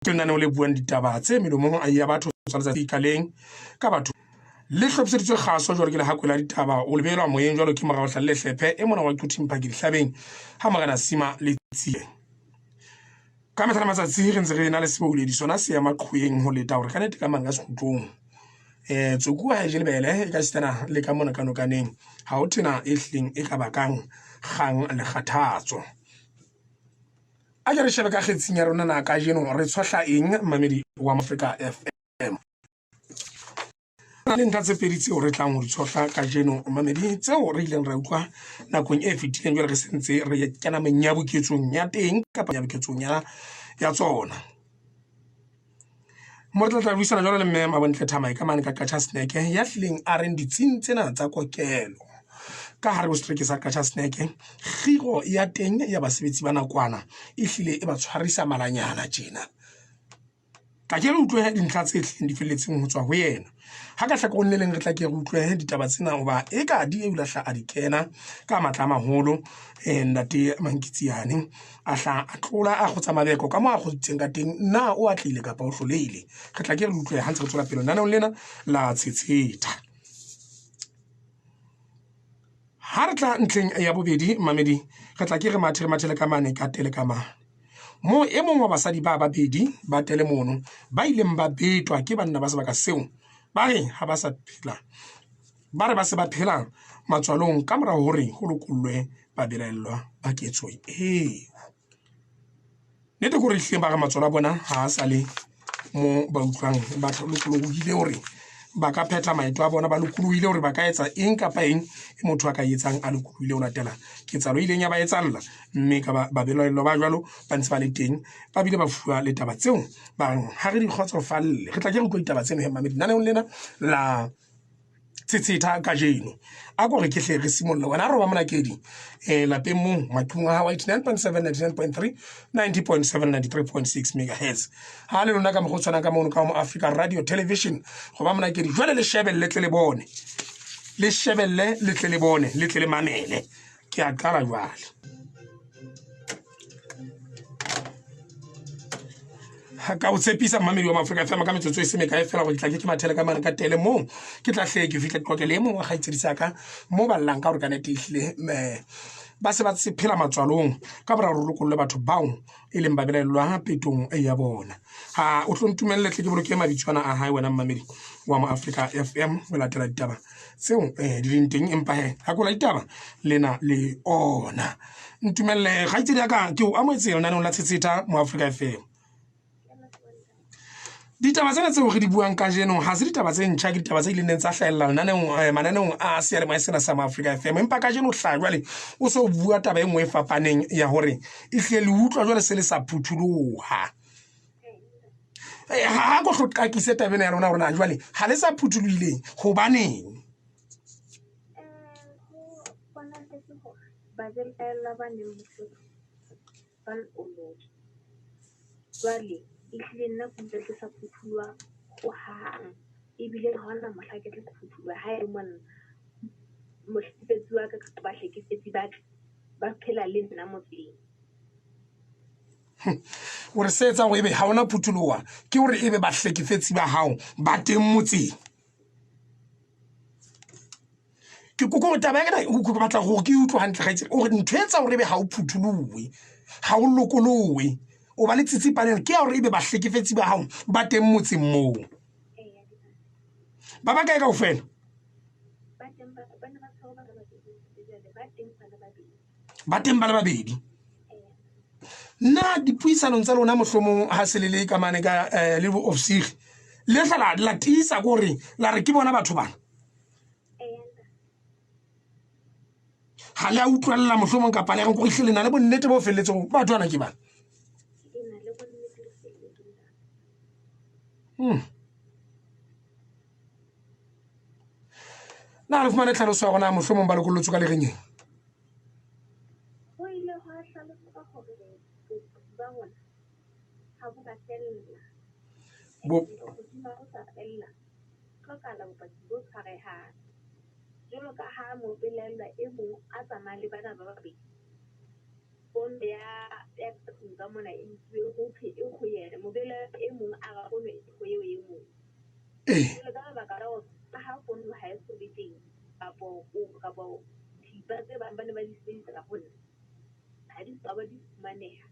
ke nna le buang ditaba tse melomong a ya batho tsa ikaleng ka batho le hlopseditswe kgaso jwalo ke le hakwela ditaba o lebelwa moyeng jwalo ke morao hlalle hlephe e mona wa Quting Park dihlabeng ha magana sima le tsie ka mehla matsatsi re ntse re na le seboulediswa sona se ya maqhweng ho leta hore ka nete ka manga sekhutlong tsokua ha jele bele e ka sitana le ka mona kanokaneng ha o thena e hleng e ka bakang kgang le kgathatso a re shebe ka kgetsing ya rona na ka jeno re tshwahla eng mamedi wa Africa FM le ntha tse pedi tseo re tlang ho di tshwahla ka jeno mamedi tseo re ileng ra utlwa nakong e fetileng jwale re sentse re kena menyabuketsong ya teng kapa nyabuketsong ya tsona mo re tla buisana jwalo le mme Mabontle Thamai ka mane ka Qacha Snack ya hlileng a reng ditsing tsena tsa kokelo ka hare ho strike sa Qacha Snack Khiro ya teng ya basebetsi ba nakwana e hlile e ba tshwarisa malanyana tjena ka ke re utlwe dintlha tse hleng di felletseng ho tswa ho yena ha ka hlakong le leng re tla ke re utlwe ditaba tsena hoba e ka di e ulahla a di kena ka matla maholo ndate Mankitsiane a hla a tlola a khotsa mabeko ka mo a khotseng ka teng na o atlile kapa o hloleile re tla ke re utlwe ha ntse re tswela pele nna lena la Ts'ets'etha ha re tla ntleng ya bobedi mamedi re tla ke re mathele ka mane ka Tele ka mane mo e mong wa basadi ba babedi ba Tele mono ba ileng ba betwa ke banna ba sebaka seo ba re ha ba sa phela ba re ba se ba phela matsoalong ka mora hore ho lokollwe ba belaellwa ba ketso nete go re hleng ba ga matsoalo a bona ha a sa le mo ba utlwang ba lokolohile hore ba ka phetha maeto a bona ba lokolohile hore ba ka etsa eng kapa eng e motho a ka etsang a lokolohile ho latela ketsalo ileng ya ba etsalla mme ka ba belaellwa ba jwalo ba ntse ba le teng ba bile ba fuwa le taba tseo ba ha re di kgotsofalle re tla ke re utlwa ditaba tseno he mamedi naneng lena la Ts'ets'etha ka jeno a go re ke hle re simolla wena a roba monakedi lapeng mo maqhung a hawa 89.7 99.3 90.7 93.6 megahertz ha le lona ka mo tshwana ka mono ka mo Africa Radio Television go ba monakedi jwale le shebelle tle le bone le shebelle le tle le bone le tle le mamele ke a qala jwale ka o tshepisa mamedi wa Africa FM ka metsotso e se meka e fela go tla ke mathele ka mane ka Tele mo ke tla hle ke fitla qoqele mo wa gaitsedisa ka mo ballang ka hore kana tihlile ba se ba phela matsoalong ka bora re lokolle batho bao e leng ba belaellwa petong e ya bona ha o tlontumelle tle ke boloke mabitswana a hae wena mamedi wa mo Africa FM o latela ditaba tseo di leng teng empa ha go la ditaba lena le ona ntumelle gaitsedi ka ke o amoetse lona la Ts'ets'etha mo Africa FM ditaba tsena tseo re di buang ka jeno ha se ditaba tse ntjha ke ditaba tse ileng tsa hlahella mananeng a se ya le sena sa Africa FM empa ka jeno hla jwale o so bua taba e nngwe e fapaneng ya hore e hle le utlwa jwale se le sa phuthuluha ha go hlokakise tabena ya rona jwale ha le sa phuthulohileng hobaneng ehlile nna ke ntse ke sa phuthuwa go hang ebile ga hona mohla ke tla phuthuwa ha e monna mohlekefetsi wa ka ka bahlekefetsi ba phela le nna motseng o re se etsa go ebe ha ona phuthuloha ke hore ebe bahlekefetsi ba hao ba teng motseng ke go taba ya o go batla go ke utlwa hantle ga itse o re ntho etsa hore ebe ha o phuthuluwe ha o lokolowe o ba le tsitsipaneng ke ya hore ebe bahlekefetsi ba hao ba teng motseng moo ba ba kae kaofela ba teng ba le babedi nna dipuisanong tsa lona mohlomong ha se le ka mane ka le ofsir le hla la tisa gore la re ke bona batho bana ha le a utlwalla mohlomong ka pale go go ihlele na le bonnete bo felletseng batho bana ke bana na le fumane tlhaloso ya gona mohlomong ba lekolotso ka le renyeng go ile go a hlalosa gore ba bona ha bo ka tsella go sa tsella tlhokala bopaki bo tshwarehang jwalo ka ha mo belaellwa e mong a tsamaya le bana ba babedi fono ya tlung ka mona e ntse go yena mobile e mong a ga fono e go e mong le ka ba ka ra ha fono ha e so biteng kapo thipa tse ba ne ba di sebedisa ka fono ha di ba di maneha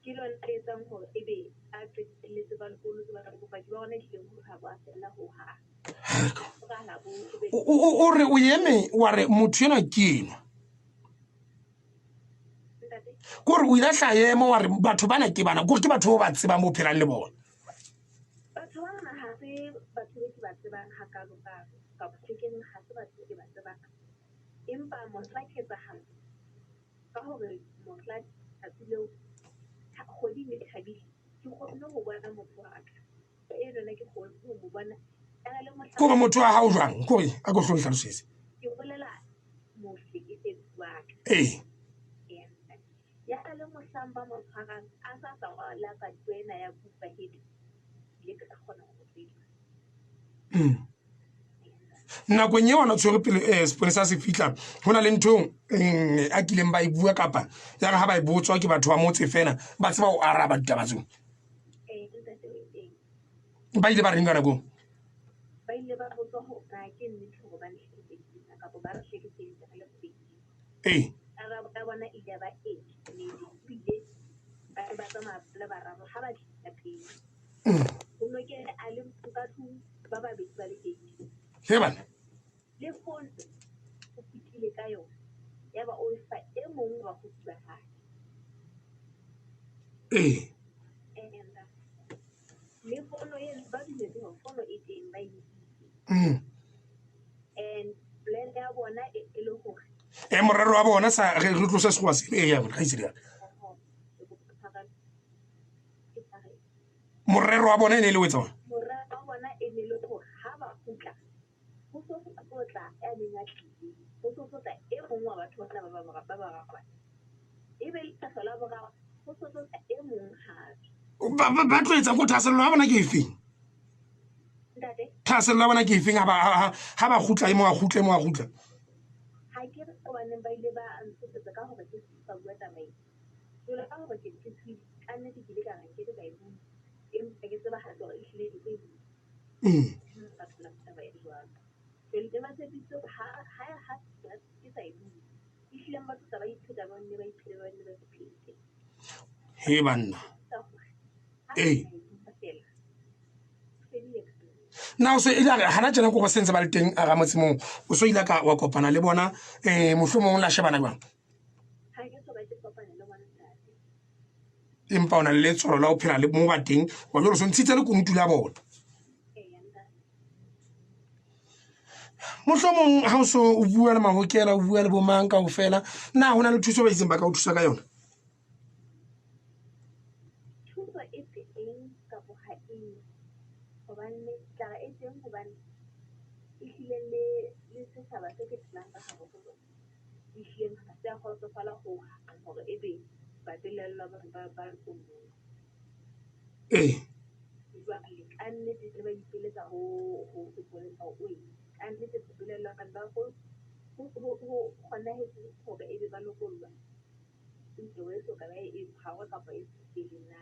ke lona le etsang gore ebe a qetelletse ba lekolo ba ka bopaki ba ona dileng go ga ba fela go ha o re o yeme wa re motho yena ke enwa kore o ila hlaemo wa re batho bana ke bana gore ke batho ba tsebang mo phelang le bona batho ba na ha se batho ba tsebang ha ka ka tshekeng ha se batho ba tsebang empa mosla ke tsa ha ka hore mosla a tsilo kgodi le thabile ke kgone go bona motho wa ka e rena ke kgone go bona kore motho wa hao jwang kore a go hlola tlhalosetse ke bolela motho ke tswa ya le mohlamba mo tshwarang a sa la ka tsena ya kupa hedi le ka kgona go tsena nakong e wana tshwere pele seponesa se fitla go na le ntho a kileng ba e bua kapa ya re ha ba e botswa ke batho ba motse fela ba tseba o araba ditabatsong ba ile ba reng ka nakong ba ile ba botswa go ka ke nnete go ba hlekefetsa ka bo ba re hlekefetsa le pedi ka bona ile ba ne bile ba tsamaya le bararo ha ba tlisa pedi go no ke a le ka thu ba ba betsa le pedi he bana le phone o fitile ka yona ya ba o fa e mong wa go tswa ha le phone ye ba di le phone e teng ba and plan ya bona e le gore morero wa bona sa re tlosa se go se ya bona ga itse ya morero wa bona e le wetsa morero wa bona e le gore ha ba kutla go so go tla ya nna tlile go so tla e mong wa batho ba ba e be le tsala ba ga go so tla e mong ha ba tloetsa go thasella wa bona ke efeng thasella wa bona ke efeng ha ba gutla e mo a gutla ha ke re ba neng ba ile ba antsetsa ka hore ke sa bua tsamai jole ka hore ke ka nne ke ile ka reng ke ka e bua empa ke tseba ha tswa e hlile ke ba tsela ba e bua le ba se bitso ha ke sa e bua e hlile ba tsaba e phela ba nne ba iphele ba nne ba phele he banna na o se ila hana jana go sentse ba le teng a ga motse mo o so ila ka wa kopana le bona mohlomong la shebana jwang ha ke so ba ke kopana le bona empa ona le tsoro la o phela le mo ba teng wa jolo so ntshitse le kunutu la bona mohlomong ha o so o bua le mahokela o bua le bomang ka o fela na hona le thuso ba itseng ba ka o thusa ka yona thuso e teng ka bo ha e hobane tla e teng hobane e hlile le setjhaba se ke tlang ka hare ho e hlile ha se a kgotsofala ho hore ebe ba dilella ba go ba le kanne di ba ipeletsa ho seponesa o kanne di dilella ka ba go khona he hore ebe ba lokolla ntse we so ka e power ka ba e na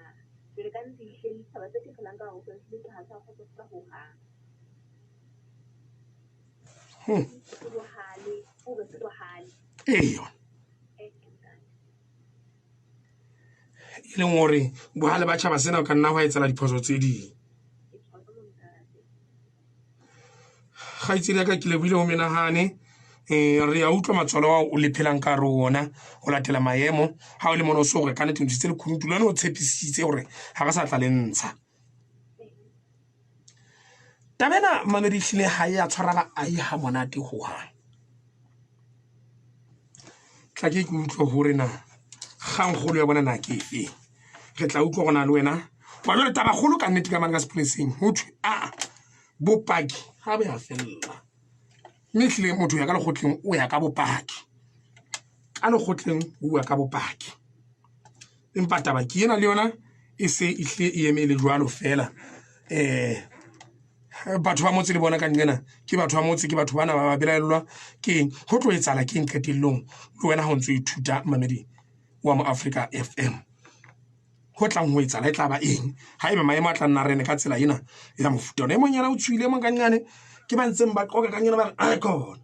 le ka ntse hlile tshaba se ke tlang ka ho se le ha sa kgotsofala ho ha e leng gore bohale ba tšhaba sena o ka nna go etsela diphoso tse ding ga itsedi ya ka ke leboile go menagane re ya utlwa matswalo wa o le phelang ka re ona go latela maemo ga o le mone o se gore ka nete ntshitse le khunutu le yone o tshepisitse gore ga ka sa tla le ntsha tabena mamedi hlile ga e a tshwara ba a e ga monate go gang tla ke utlwe gore na gangkgolo ya bona na ke efeng re tla utlwa gona le wena wa jale tabagolo ka nnete ka mane ka seponeseng go thwe bopaki ga be a felela mme tlile motho ya ka lekgotleng o ya ka bopaki ka lekgotleng o ya ka bopaki empa taba ke ena le yona e se e hle e eme le jwalo fela batho ba motse le bona ka nngena ke batho ba motse ke batho bana ba ba belaelwa ke go tlo etsala ke qetellong le wena go ntse o ithuta mamedi wa mo Africa FM ho tlang ho etsa la tla ba eng ha ebe maemo a tla nna rene ka tsela ena ya mofuta ona e monyana o tswile mo kanyane ke ba ntseng ba qoka kanyana ba re ikon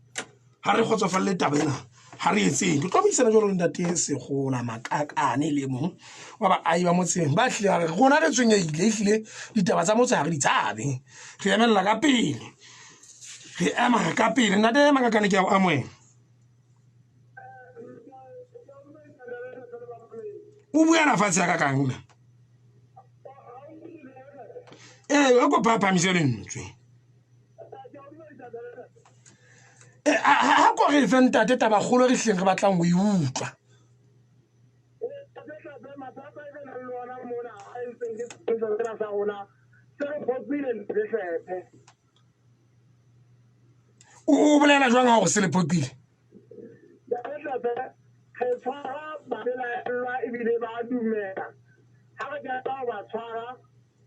ha re khotsofalle taba ena ha re etseng ke tlo buisana jalo le ntate Sekgola Makakane le mong wa ba ai ba motseng ba hle re gona le tswenyeile ehlile ditaba tsa motse ha re di tsabe re emela ka pele re ema ka pele ntate Makakane ke a o amohela o buela fatshe ya ka kang na o go papa miselentswe ha go re fenta teta ba golo re hleng re batlang go iutlwa o bolela jwang ha go se le potile ebile ba dumela ha re ka ba tshwara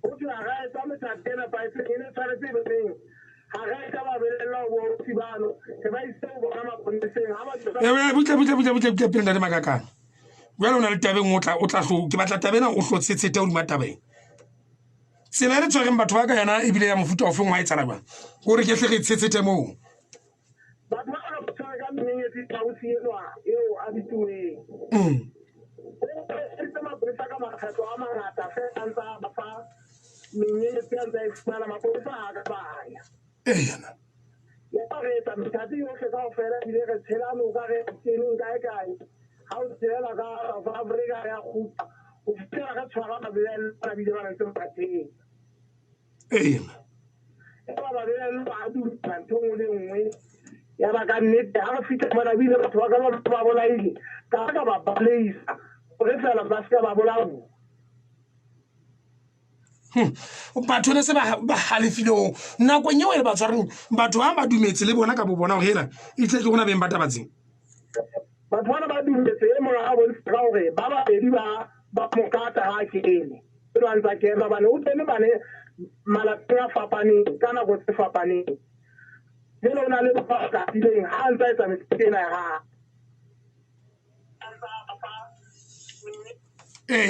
o tla ga etsa metsatena ba itse ene tshwaretse beng ha re ka ba belela go tsibano ke ba itse go bona maponeseng ha ba butla pele ntate Makakane jwale o na le tabeng o tla hlo ke batla tabena o hlo Ts'ets'etha o di matabeng tsela re tshwareng batho ba ka yana ebile ya mofuta ofeng wa etsala jwang gore ke hle re Ts'ets'etha moo batho ba ba tshwara ka menyetsi tsa o sielwa eo a dituweng it's ma polisa ka makgetlo a mangata fe a ntsa ba fa menyetsi a ntsa e fumana mapolisa a ka baya yana ya re etsa methati yohle kaofela ebile re tshelano ka re keneng kae ha o tshela ka South Africa ya kgutla o fitela ka tshwara mabele a bile ba ntse mokateng yana ba babele ba dutla ntho le nngwe ya ba ka nnete ha re fitla mona bile batho ba ka ba bolaile ka ba baleisa re fela ba ska ba bolao batho ne se ba halefile o nakong eo e ba tshwareng batho ba ba dumetse le bona ka bo bona ho hela e tle ke gona beng ba tabatseng batho bana ba dumetse e mona a bontsha ka hore ba babedi ba mokata ha kene e ba ntsa ke ba bane o tene bane malapeng a fapaneng ka nako tse fapaneng le ona le ba ka dileng ha ntsa etsa metsena ya ha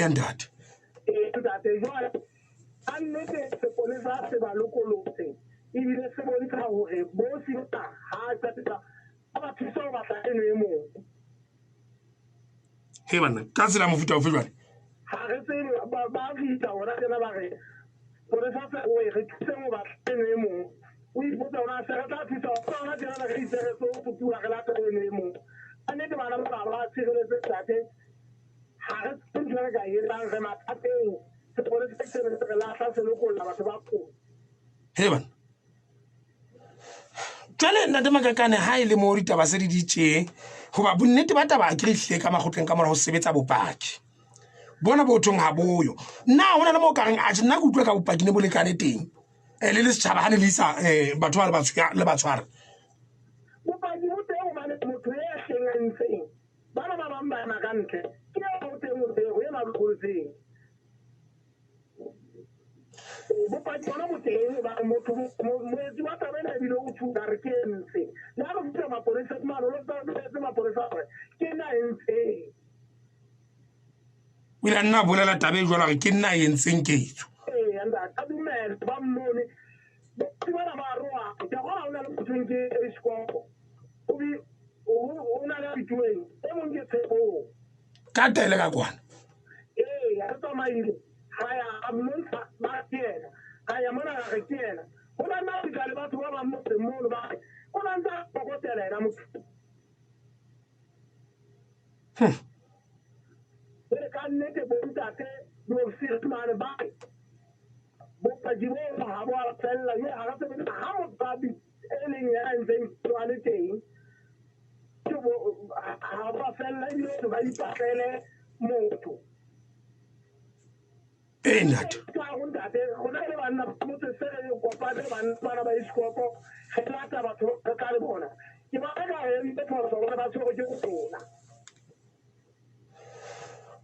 ntate ntate jwale a nnete sepolesa se ba lokolotse ebile se bontsha hore bo sita ha tsa ba thusa ho batla eno e mong he bana ka tsela mofuta o fe jwale ha re tsebe ba fita hona tena ba re polesa se o re thuse mo batla eno e mong o ipotsa hona se re tla thusa hona tena re itse re so futura re latela eno e mong a nnete bana ba tshireletse tate ha re tsentse ka yetang re mathapeng se polesa se re lahla se lokolla batho ba ko he bana jale ntate Makakane ha ile mo ditaba se di ditse hoba bonnete ba taba a krihle ka makgotleng ka mora ho sebetsa bopaki bona bothong ha boyo nna hona le mo ka reng a nna go utlwa ka bopaki ne bo lekane teng le le setjhaba ha ne le isa batho ba le batshwara bopaki bo teng mane motho ya hlengantseng bana ba bang ba na ka ntle ke o teng o teng ya ba botseng bopaki bona bo teng ba motho moetsi wa tabena ebile o thusa re ke ntse na re fitla mapolisa ke mano lo tsa mapolisa gore ke na ntse wila nna bolela tabe jwala re ke nna yentseng ketso anda ka dumela ba mmone ke bona ba roa ke gona ona le putseng ke iskopo obi ona le ditueng e mong ke tsebo ka tele ka kwana ya tsamaile haya amonsa ba kena haya mona ga kena bona na di le batho ba ba mo mo ba ona nda go tele na mo le ka nnete bo ntate bo sirmane ba bo pa jibo ha bo a tsella ye ha ga se ha mo ba di eleng ya ntseng tswane teng ke bo ha ba fella ile ba ipatele motho ntate ka go ntate go na le bana mo se re kopane bana ba iskopo ge lata batho ka le bona ke ba ka e le tshwaro ba tshwaro ke go bona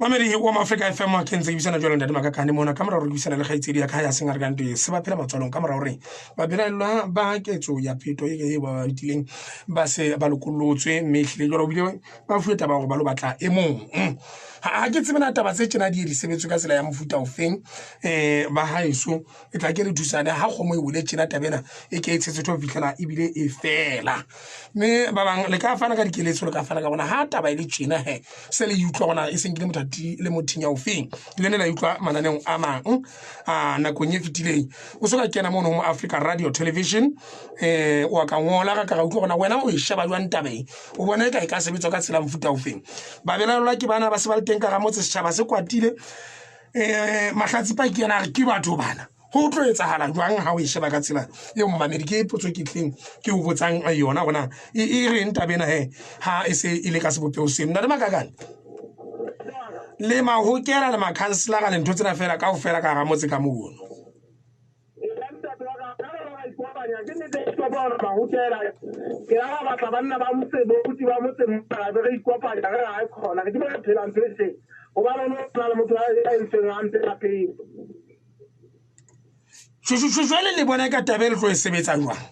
Mamedi wa Africa FM a kentse bisana jwalo ndadi makakane mona kamera re bisana le gaitsedi ya kha ya senga re ka ntwe se ba phela matsoalong kamera hore ba belaelwa ba ketso ya pheto e ba ditileng ba se ba lokollotswe mehle jwalo bile ba fueta ba go ba lo batla e mong ha ke tsebena taba tse tsena di sebetswe ka tsela ya mofuta o feng ba haeso e tla ke re thusana ha go mo e bule tsena tabena e ke etsetse tho fitlela e bile e fela me ba bang le ka fana ka dikeletso le ka fana ka bona ha taba ile tsena he se le utlwa bona e seng ke le mothati le mothinya o feng le ne la utlwa mananeng a mang na go nyefitileng o soka kena mo no mo Africa Radio Television o ka ngola ka utlwa bona wena o e sheba jwang tabeng o bona e ka sebetsa ka tsela mofuta o feng ba belaelwa ke bana ba se ba le teng ka ga motse setšhaba se kwatile mahlatsi pa ke yana ke batho bana go tlo etsahala jwang ha o e sheba ka tsela e mmamedi ke potso ke tleng ke o botsang yona bona e re ntabena he ha e se ile ka sebopeo se nna le makakane le mahokela le makhansela ka le ntho tsena fela ka o fela ka ga motse ka mono ke ra ba tla banna ba motse botsi ba motse mpa be re ikopanya re ga e khona ke ba phela ntse o ba no tla motho a itseng a ntse la pele jwale le bona ka tabele tlo e sebetsa jwang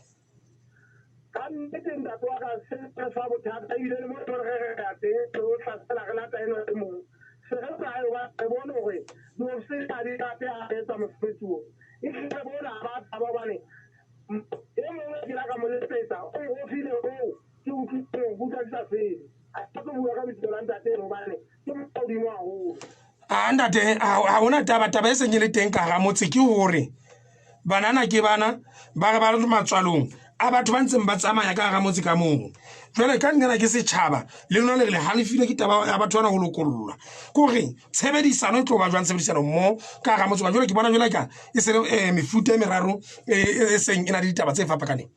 ka nnete nda twa ka se fa bothata ile le motho re ga teng o tla tsela ga lata eno e mong se re tsa e wa e bona hore do se ka di ka a etsa mosebetsi e ke bona ba bane e mongwe ke la ka mo letsetsa o file o ke o ke o buta tsa fele a tlo bua ka bitsola ntate no bane ke mo di mo ho ntate ha ona taba e seng le teng ka ga motse ke hore banana ke bana ba re ba le matsoalong a batho ba ntseng ba tsamaya ka ga motse ka moo jwale ka nna ke setšhaba le lona le halefile ke taba ya batho bana go lokollwa kore tshebedisano e tlo ba jwang tshebedisano mo ka ga motse ba jwale ke bona jwale ka e se mefuta e meraro e seng e na le ditaba tse fapakaneng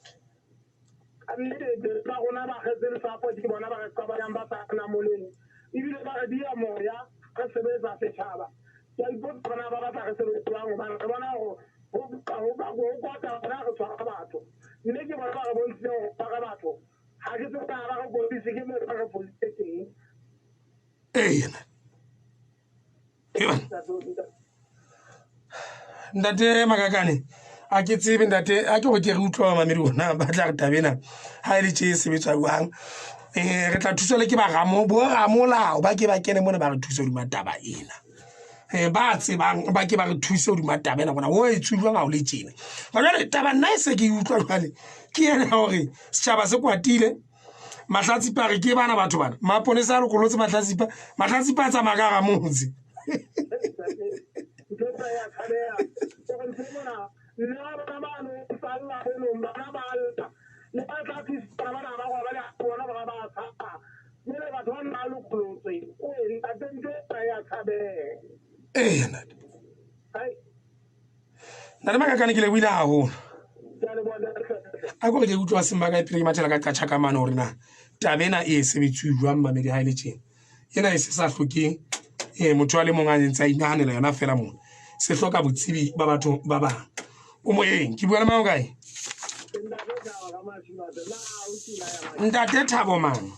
ba gona ba getse sa po ke bona ba re ka ba yang ba tsana moleng ibile ba re dia moya ka sebetsa setšhaba ya ipotsa bana ba batla re sebetsa bang ba re bona go ka ta ra go tshwara batho mme ke bona ba re bontse go tshwara batho ha ke tsaka ba go botse ke mo ba go botse teng ntate makakane a ke tsebe ntate a ke go ke re utlwa mamedi ona ba tla re tabena ha ile tse sebetswa jwang re tla thusa le ke ba ramolao ba ke ba kene mona ba re thusa di mataba ena ba tsebang ba ke ba re thuse o di matabena bona o e tshujwang ga o le tjena ba jwale taba nna e se ke utlwa jwale ke ena hore setšhaba se kwatile mahlatsipa re ke bana batho bana maponesa a lokolotse mahlatsipa a tsamaya ka ga motse nna le makakane ke leboile haholo a kore ke utlwa semba ka epile ke mathela ka qatšha ka mane gore na tabena e sebetswe jwang mamedi ha ile tjena ena e se sa hlokeng motho a le mong a ntse a inaganela yona fela mona se hloka botsebi ba batho ba bang o moeng ke bua le mang kae ntate Thabo man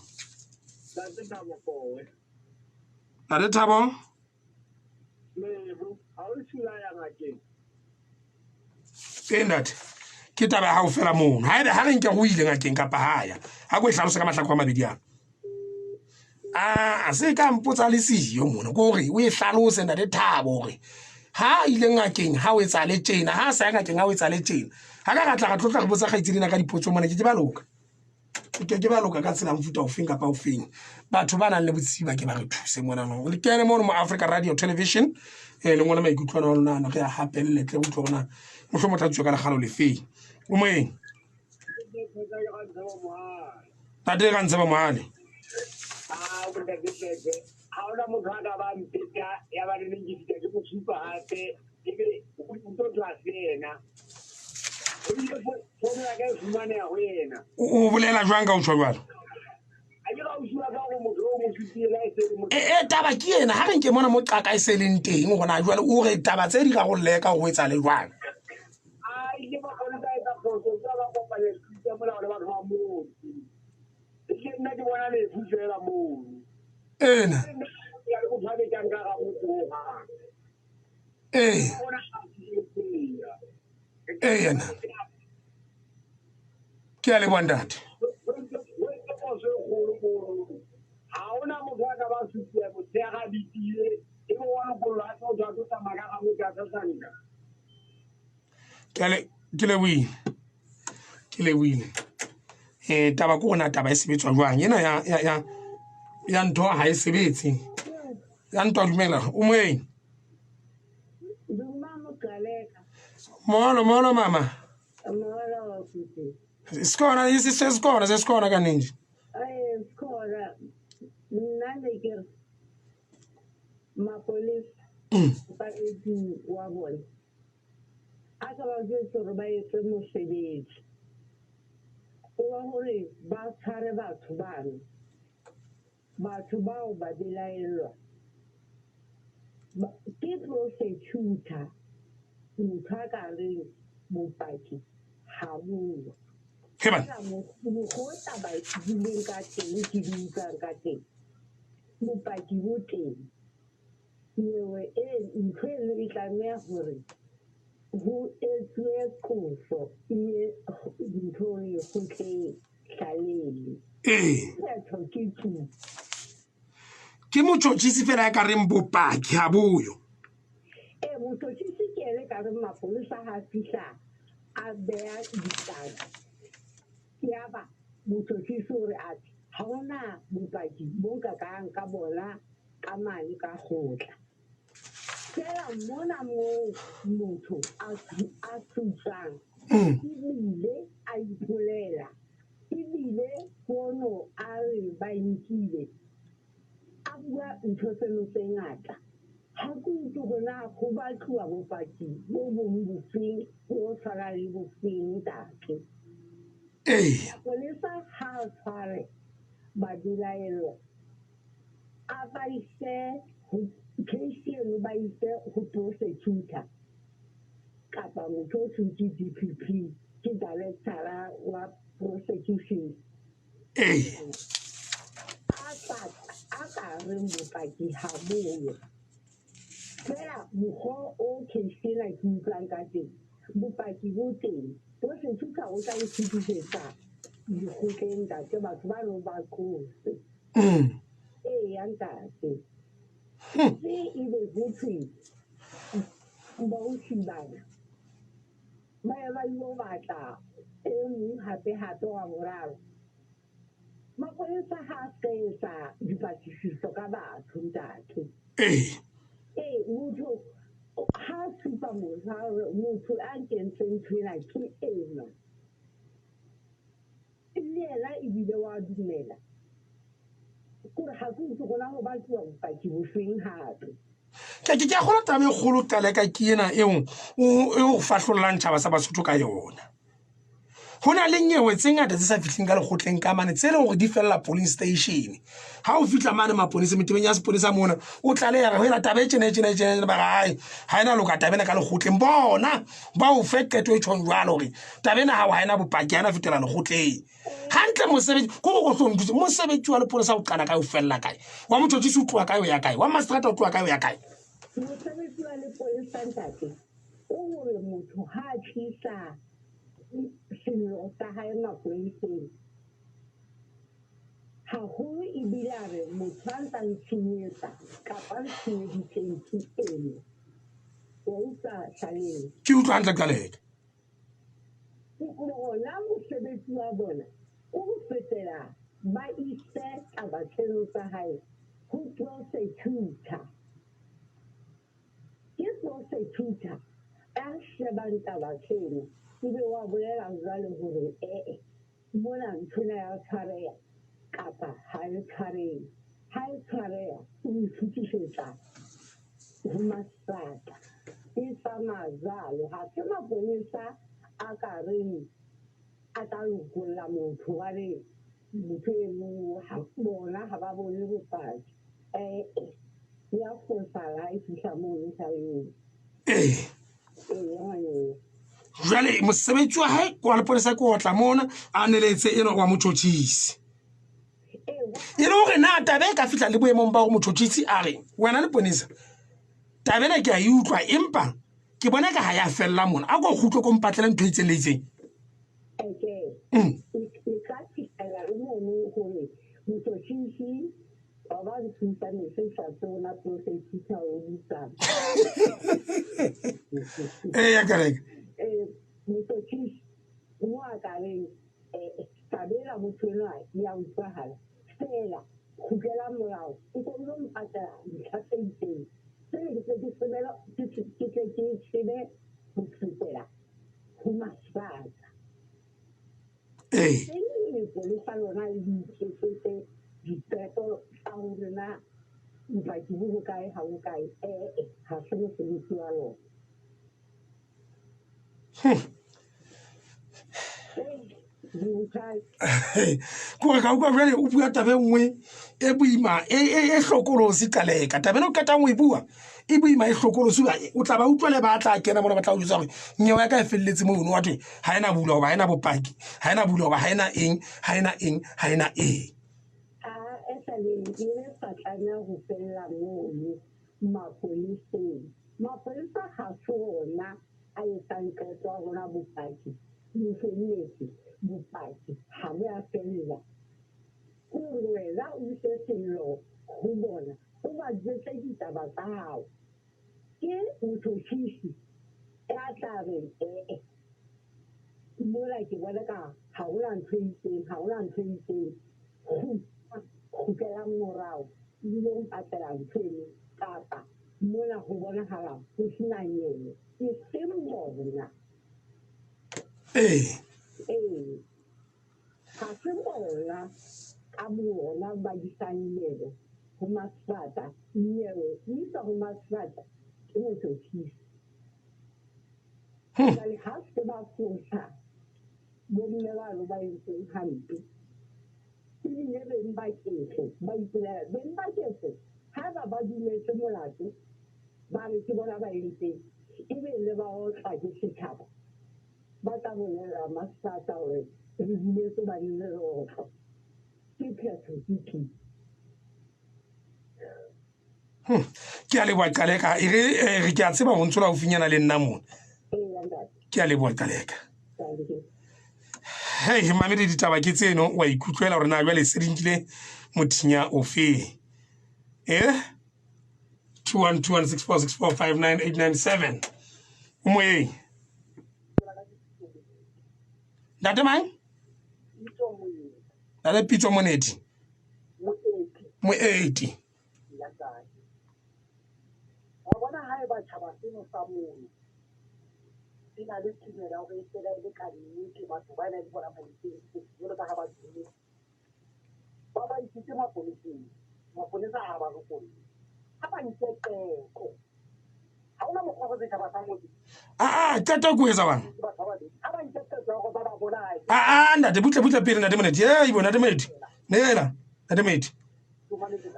ntate Thabo ntate ke taba ha o fela mono ha re nke go ile ngakeng kapa haya ha go e hlalosa ka mahlako a mabedi a se ka mpotsa le siyo mona ko re o e hlalose ntate Thabo gore ha ile ngakeng ha o etsa le tjena ha sa ngakeng ha o etsa le tjena ha ka gatla ga tlotla go botsa gaitsedi ka dipotso mona ke ba loka ka tsela mfuta o feng kapa o feng batho ba nang le botsiba ke ba re thuse mona no le kene mo Africa Radio Television le ngwana maikutlwana wa lona ke ya hapelle tle go tlona mohlo motlatsi ka le galo le feng o moeng tate ga ntse ba mohale ahora motho a ka ba mpetsa ya ba le ngitse ke go supa hape e be o tlo tla sena o bolela jwang ka o tshwa jwalo taba ke ena ha re nke mona mo qaka e se leng teng gona jwale o re taba tse di ga go leka go etsa le jwang ena le botlhale ka nka ga motho yena ke a le bontate ha ona motho a ka ba supiwa mothea ga ditile e bo wa go la tso tsa tsa maga ga motho a tsanka ke le win taba ko gona taba e sebetswa jwang ena ya ntho ha e sebetse ya ntwa dumela o moeng molo mama sikhona kaninji mapolisa wa bona a ka ba jwetsa gore ba etse mosebetsi wa gore ba tshware batho bao ba belaelwa ke prosecutor motho a ka reng bopaki ga buo go taba dileng ka teng ke di utlwang ka teng bopaki bo teng yewe ntho eno e tlameya gore go etswe qoso e dintho e go tle hlalele setho ke tu ke motšotšisi fela ya ka reng bopaki ga boyo motšotšisi ke ele ka reng mapolisa ga fihla a beya ditaba ke aba motšotšisi gore a ga gona bopaki bo nka ka bona ka mane ka gotla fela mona mo motho a thutsang ebile a ipolela ebile pono a re ba nkile a bua ntho tseno tse ngata ga ke itse gona go batliwa bopaki bo bongwe bofeng bo tshwana le bofeng tate polisa ga a tshware badelaelwa a ba ise case eno ba ise go prosecutor kapa motho o tshwantse DPP ke directora wa prosecution a ka reng bopaki ga boyo fela mokgwa o case ena ke utlwang ka teng bopaki bo teng prosecutor o tla e fetisetsa dikgotleng tate batho ba no ba kose ya ntate se e be go thwe bauši bana ba ya ba ilo batla e mongwe gape wa boraro mapolisa ga a seetsa dipatlisiso ka batho ntate motho ga a supa motho a nkentseng nthoena ke ena le ena ebile wa dumela kore ga ke itse gona go batliwa bopaki bofeng gape ke a gona taba e kgolo Tele ka ke ena eo o fahlollang tšhaba sa Basotho ka yona go na le nyewe tse ngata tse sa fitlheng ka lekgotleng ka mane tse e leng gore di felela polling station ga o fitlha mane maponisa metebeng ya seponisa mona o tlaleya go ela taba e tjene ba gae ga ena loka taba ena ka lekgotleng bona ba o fe qeto e tshwang jwalo gore taba ena gago ga ena bopaki ga ena fetela lekgotleng hantle mosebetsi ko go hlontse mosebetsi wa leponisa o qala kae o fella kae wa motšotšisi o tloa kae o ya kae wa mastrata o tloa kae o ya kae mosebetsi wa leponisa ntate o gore motho ga a tlisa selo sa hae mapoliseng gagolo ebile a re motho a ntsa ntshenyetsa kapa ntshenyeditseng ke ene wa utlwa hlaleng ke utlwa hantle Tele gona mosebetsi wa bona o go fetela ba ise taba tseno tsa hae go prosecutor ke prosecutor a shebang taba tseno ebe wa bolela jwale gore mona nthona ya tshwareya kapa ha e tshwareya o ifutisetsa go masaka e tsamaya jalo ga se maponisa a ka reng a tla lokolla motho wa re motho eno bona ga ba bone bopaki ya fosala e fitlha moo sa eno jwale mosebetsi wa hae kwa leponisa ke otla mona a neletse ena wa motšotšisi e le gore na tabe ka fitla le boemong ba go motšhotšhisi a re wena le ponisa tabela ke a e utlwa empa ke bona ka ga ya fella mona a go gutlo ko mpatlele ntho itseng le itseng ya kareka tabela motho ya utlwahala fela khukela molao o go lo mpatla ditlhatseng se ke sebela ke sebe go tsela go masaka le fa lona le ditshetse dipeto tsa gore na mpaki bo go kae ga o kae ga se mo sebetsi wa lona kore ka ukwa jale o bua tabe nngwe e boima e hlokolosi kaleka tabe no kata ngwe bua e boima e hlokolosi o tla ba utlwa le ba tla kena mona ba tla utsa gore nyewe ya ka e felletse mo no wa twe ha ena bula ba ena bopaki ha ena bula ba ha ena eng ha ena eng ha ena eng esa le ile patlanya go fella mo mapoliseng mapolisa ga sona a etsanketwa gona bopaki mofelletse bopaki ga bo a fella gore wena o ise sello go bona o ba jetse ditaba tsa gago ke motšhotšhisi ya tla re mola ke bona ka ga gona ntho e itseng khukela morago ebile o mpatlela ntho eno kapa mola go bonagala go sena nyene e seng bona ga se bona ka bona ba disang nyero go masepata nyero isa go masepata ke motšhotšhisi jale ga se ba fosa bomme bano ba entseng gampe ebile beng ba ketso ba ipolela beng ba ketso ga ba dumetse molato ba re ke bona ba entseng ebile ba otla ke setšhaba ba tla bolela masepata gore re dumetse ba nne re otlo ke phetho ke ke a leboa qaleka e re ke a tseba go ntsola go finyana le nna mona ke a leboa qaleka hei mame le ditaba ke tseno wa ikutlwela gore na jwale se dinkile mothinya ofe 2121646459897 o moeng ntate mang ntate pitso monedi moeti bona ha e ba tšhaba seno sa mono di na le tumela gore e fela e le ka nnete batho ba ena di bona maitseng jalo ka ga badimo ba ba isitse maponeseng maponesa ga ba rekone ga ba ntse teko ga ona mokgwa go setšhaba sa motse tata ko etsa bang ga ba ntse teko go ba ba bolae ntate butle pele ntate monedi e bona ntate monedi neela ntate monedi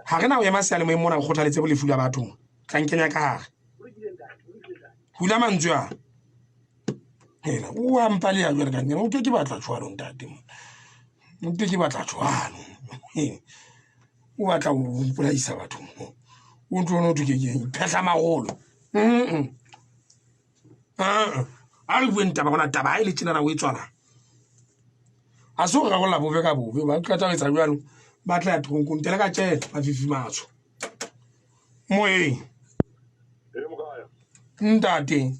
ga re na go ema seale mo mona go kgothaletse bolefu la batho tla nkenya ka gare hula mantswe a hela o a mpa le ya jwale ka nkena o ke batla tshwano ntate o ke batla tshwano o batla o mpolaisa batho o ntlo no ke phehla magolo a re bueng taba gona taba ha e le tjenana o e tswalang a se go ragolla bobe ka bobe ba qeta go etsa jalo ba tla ya thonkong tele ka tjela ba fifi matsho moeng ntate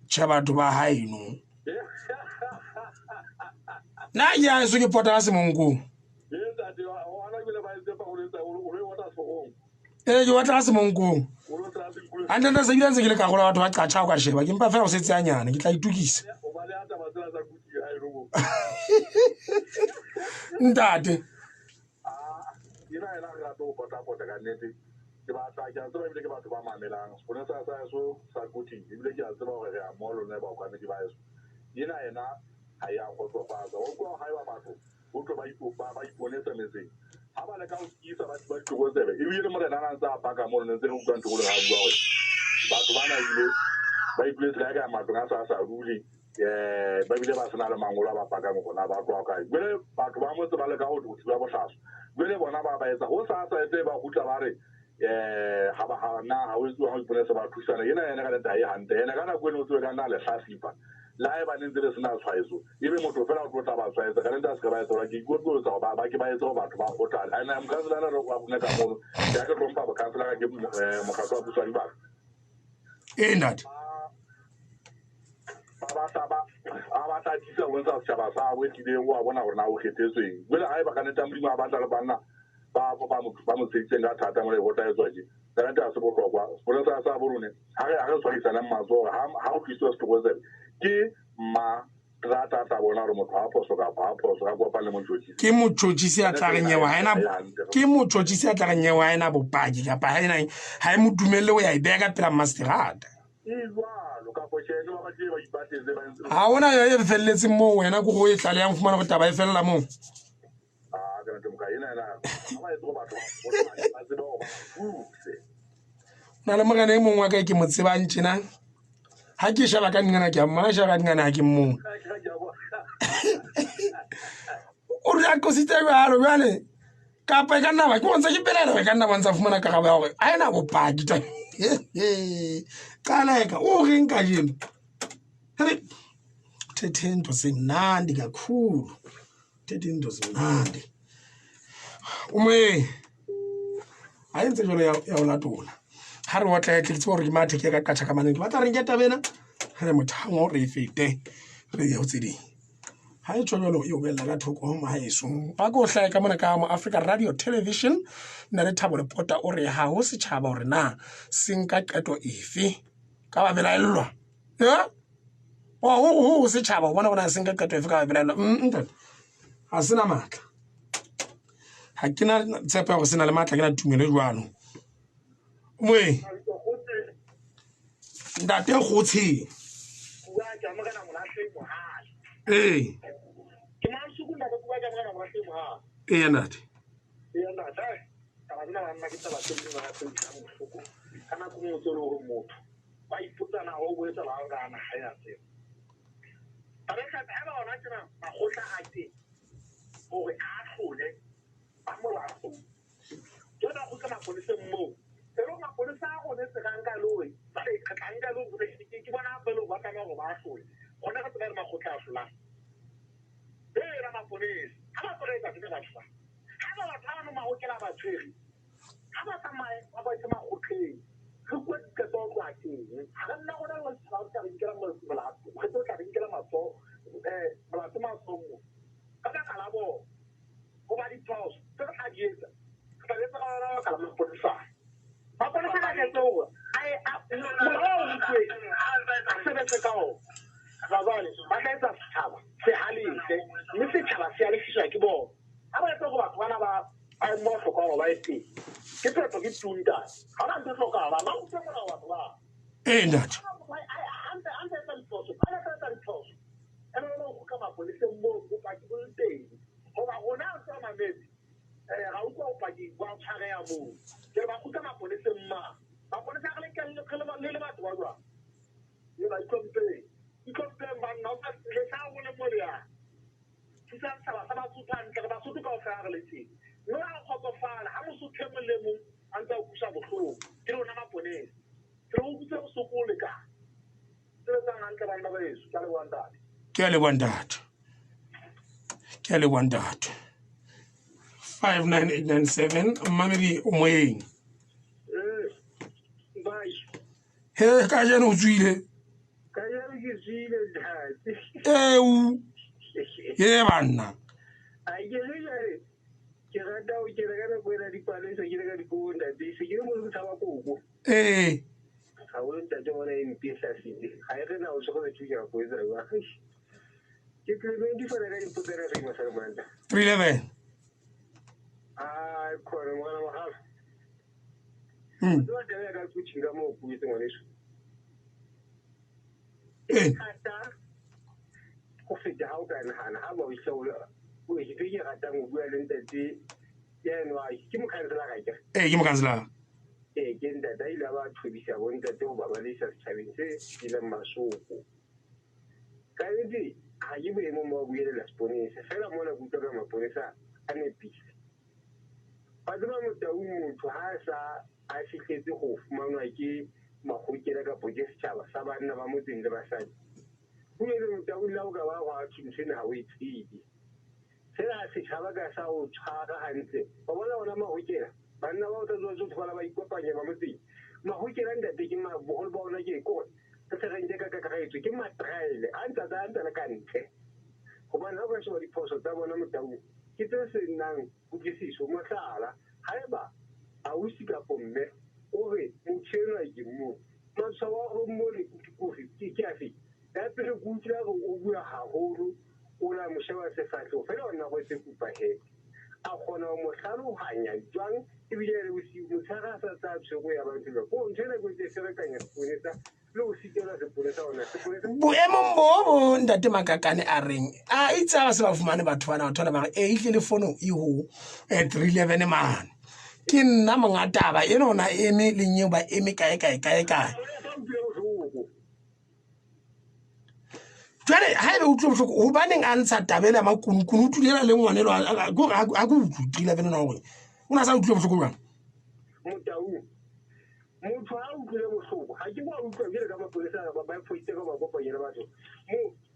tjha batho ba haeno na ya so ke pota se monkong ke watla se monkong ante nda se bila se ke le ka gola batho ba qacha ka sheba ke mpa fela o setse a nyane ke tla itukisa ntate ke ba tla ke a tseba ebile ke batho ba mamelang sone sa so sa kuting ebile ke a tseba gore re a molo ne ba kwane ke ba eso ena ha ya go tsofatsa o kwa ha ba batho o tlo ba iponetsa metseng ha ba le ka o skisa ba tlogotsebe ebile mo rena na tsa paka mo ne tse go tsantse go le ga bua gore batho ba na ile ba ipuletse ka matlo a sa ruli ba bile ba sena le mangolo ba pakang gona ba tloa kae bele batho ba motse ba le ka go thuba botlhaso bele bona ba etsa go sa etse ba gutla ba re ha ba na ha o tswa go ipona se ba thusana ena ka le tae hante ena kana go ne o tswe ka na le hlasipa la e ba nentse le sena tshwaetso ebe motho fela o tlotla ba tshwaetsa ka nenta se ka ba etsa ke go tsa ba ke ba etsa batho ba gotla ana mokhanselara re go bone ka mono ya ke rompa ba khanselara ke mokhatlo wa buswa di ba ntate ba ta tisa go ntse setšhaba sa bo tlile o a bona gore na o kgethetsweng jale ga e ba ka neta modimo a batla le banna ba mo tsheditseng ka thata mo le go tlaetswa ke ka nete a se botlhokwa seponesa sa borone ga re tshwarisanang matsogo ga o tliswa setlokotsele ke tata bona gore motho a phoso ka kopane le motšotšisi ke motšotšisi a tla reng ewa ke motšotšisi a tla reng ewa ena bopaki kapa ga e mo dumelele o ya e beya ka pela masterata ga ona yo e feleletseng moo wena ko go e tlale yang fumana go taba e felela moo na le mogana e mongwe wa ka ke mo tsebang tjena ga ke šala ka dingana ke a mmona šala ka dingana ga ke mmone o re a kositse jalo bjale kapa e ka nna ba ke bontsa ke pelela e ka nna bontsa fumana karabo ya gore a ena bopaki ta qaleka o reng ka jeno thethe into semnandi kakhulu thethe into semnandi ume a entse jalo ya o latola ga re otla ke tse gore ke mathe ke ka qatsha ka maneng ke batla reng ke tabena re mothango re fete re ye o tseding ha e tsholo e o bella ka thoko mo haeso ba go hlaya ka mona ka mo Africa Radio Television na le Thabo Reporter o re ha ho setšhaba hore na sinka qeto efe ka ba belaellwa ho setšhaba bona bona sinka qeto efe ka ba belaellwa ha sena matla ha ke na tshepo ya go sena le matla ke na tumelo jwalo moe ntate go tsheng ntate ke a le wandat 59897 mmamedi o moeng he ka jana o tswile eu ye banna ke mo kansela ke ntate ile ba thobisa bo ntate ho ba balisa setjhabeng se ileng masoko Kayedi hayibe mo mo buile la sponisa fela mona kutoka maponisa anepisi baduma motau motho ha sa a fihletse go fumanwa ke magokela ka poje setšhaba sa banna ba motseng le basadi go ile motau la o ka ba go a thuntsene ha o itsedi fela setšhaba ka sa o tshwara hantle ba bona ona magokela banna ba o tsa tsotlhe ba ba ikopanya ba motseng magokela ntate ke bogolo ba ona ke kone ka serente ka kakaretso ke matraele a ntsa le ka ntle gobane ga ba sheba diphoso tsa bona motau ke tse senang kutlwisiso mohlala haeba ausi kapo mme o re motho enwa ke mo matshwao a go mo lekutikofi ke afe ya pele ke utlwila gore o bua gagolo o la mosheba sefatlhego fela o nna go tse kupahete a kgona go mo tlhaloganya jwang ebile le bosigo motshega a sa tsa tshwego ya bantlelo ko ntho ena ko tse serekanya seponesa le go sitela seponesa ona seponesa boemong bo ntate Makakane a reng a itse ga se ba fumane batho bana batho ba e itlile fono e ho 311 man ke nna monga taba ena ona eme lenyeo ba eme kae jwale ha ebe utlwe bohloko hobaneng a ntsha tabela makunkunu utlwile le ngwanelo a go utlwe 311 na hore ona sa utlwe bohloko jwang motau motho a utlwile bohloko ga ke ba utlwa jele ka maponesa ba foite ka ba kopanya le batho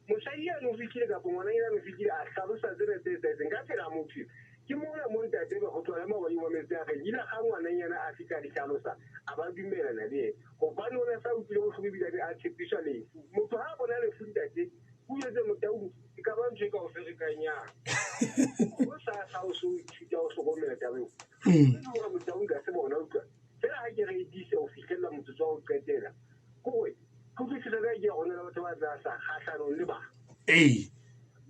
mosadi ya no fitlhile kapo ngwana ya no fitlhile a tlhalosa tsene tse etseng ka phela motho ke mona mo ntate be go tlola mabai wa metse a ge ila ga ngwananyana a fika di tlhalosa a ba dumelana le ene gobane o ne sa utlwile botlhoko ebile a tshepiswa lefu motho ga a bona lefu ntate o etse motau e ka ba ntho e ka go ferekanyang o sa o se o ithuta go tlhokomela tabeo gore motau nka se bona utlwa fela ga ke re edise o fitlhelela motsotso wa go qetela kore kutlwisisa ka ke gone le batho ba tsa sa kgatlhanong le bana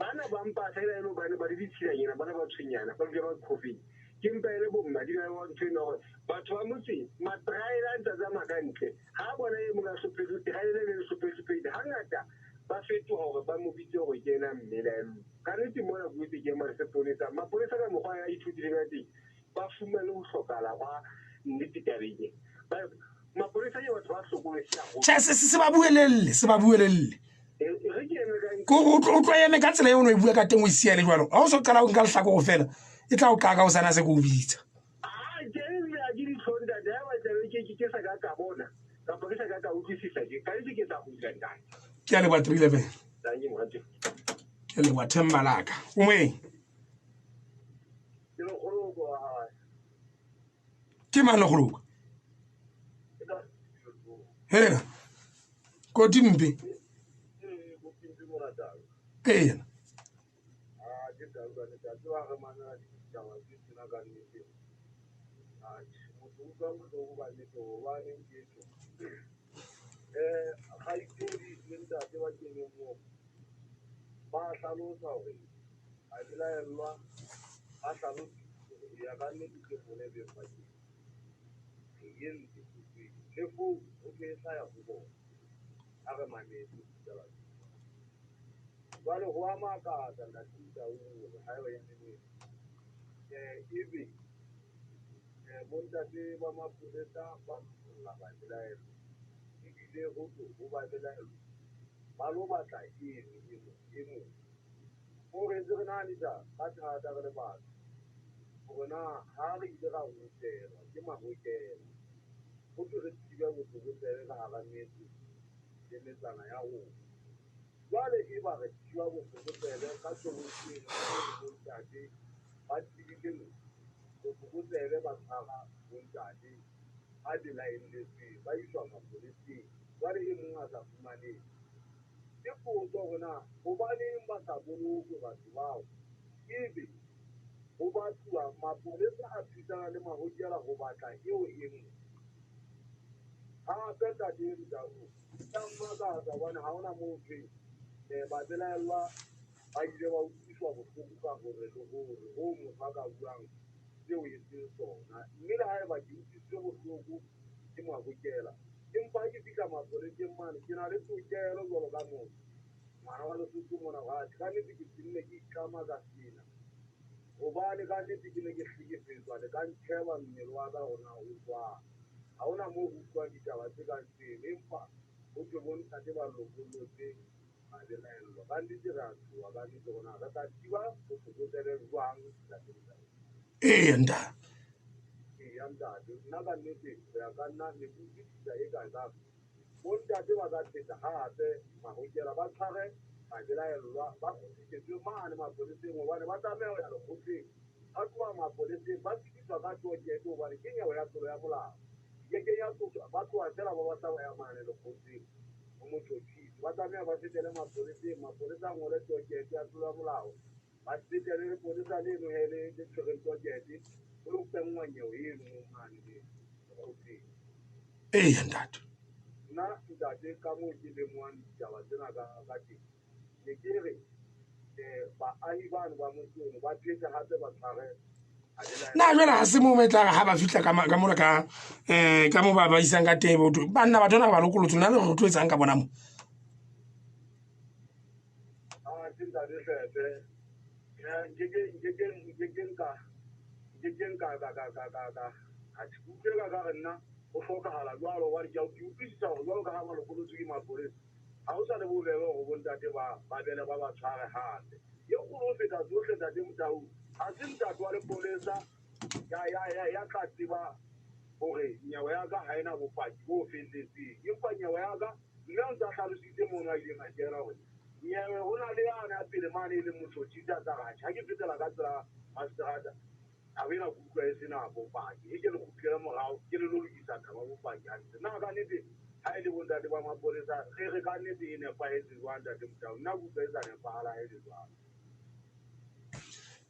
bana ba mpa fela e le bane ba le ditshilanyana bana ba tshwenyana ba bja ba covid ke mpa e le bomma di na le ntho ena gore batho ba motseng matraele a ntsa tsamaya ka ntle ga a bona e mong a sophetse ga e le le sophetsepedi ga ngata ba fetoga gore ba mo bitse gore ke ena mmelaelo ka nnete mona boetse ke mare seponesa maponesa ka mokgwa a ithutileng a teng ba fumane go tlhokala gwa nnete tabeng maponesa ke batho ba tlhokolosega se ba buelelle o tlo eme ka tsela e o no e bua ka teng o isiele jalo ga o so qala o nka letlhako go fela e tla o kaka o sana se ko o bitsa ke a leboa 311 ke a leboa themba laka o moeng ke mang le goloko hela koti mpe ena ba hlalosa hore a belaelwa a hlalosa ya ka nnete ke bone be pakeng e ntse le fo o ke sa ya go bona a re mametse jwale go a makatsa nna tita gore ga e ba ene ebe bontate ba maponesa ba la ba belaelwa ebile go tlo go ba belaelwa ba lo batla e mong gore ntse re naganisa ka thata re le batho gore na ga re ile ra rutelwa ke magokela go tlo re thiba botlokotsebe ka gara metse le metsana ya rona jwale e ba re thiba botlokotsebe ka tlogotseng bontate ba tibile botlokotsebe ba tshwara bontate a delaeletsweng ba iswa maponeseng jwale e mong a sa fumaneng ke potso gona gobaneng ba sa boloke batho bao ebe go batliwa maponesa a thusana le magokela go batla eo e nngwe gape tate ditao ka mmakatsa bone ga ona motho ba belaelwa ba ile ba utlwiswa botlhoko ka gore le gore go motho a ka buang seo e seng sona mme le ga e ba ke utlwisitswe botlhoko ke magokela empa ke fitlha maponeseng mane ke na le tokelo jalo ka motho ngwana wa lesotho mona gae ka nnete ke tenne ke itlama ka sena gobane ka nnete ke ne ke hlekefetswa le ka ntšheba mmele wa ka gona o tswang ga ona mo go utlwang ditaba tse ka tseng empa go tse bontate ba lokolotseng Nda nda na jwale ha se mo metla ha ba fitla ka mola ka mo ba isang ka teng botho banna ba tona ba lokolotso nna le go tloetsang ka bona mo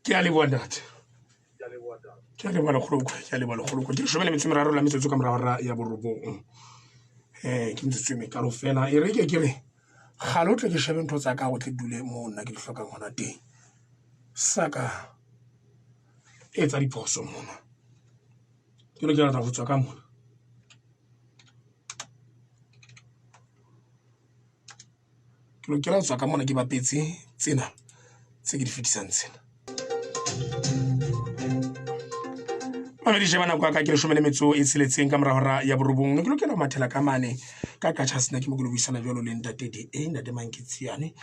ke a le bona ke a le bona kgoloko ke shome le metse meraro la metsotso ka morara ya borobong ke ntse mekalo fela e re ke re ga lo tle ke shebe ntho tsa ka go tle dule mo nna ke di hlokang gona teng saka etsa diphoso mona ke re ke rata go tswa ka mona ke lo ke ra tswa ka mona ke bapetse tsena tse ke di fetisang tsena di shebana kwa ka ke shome le metso e tseletseng ka morahora ya borobong ne ke lokela mathela ka mane ka ka tshasina ke mo go buisana jalo le ntate ntate mankitsiane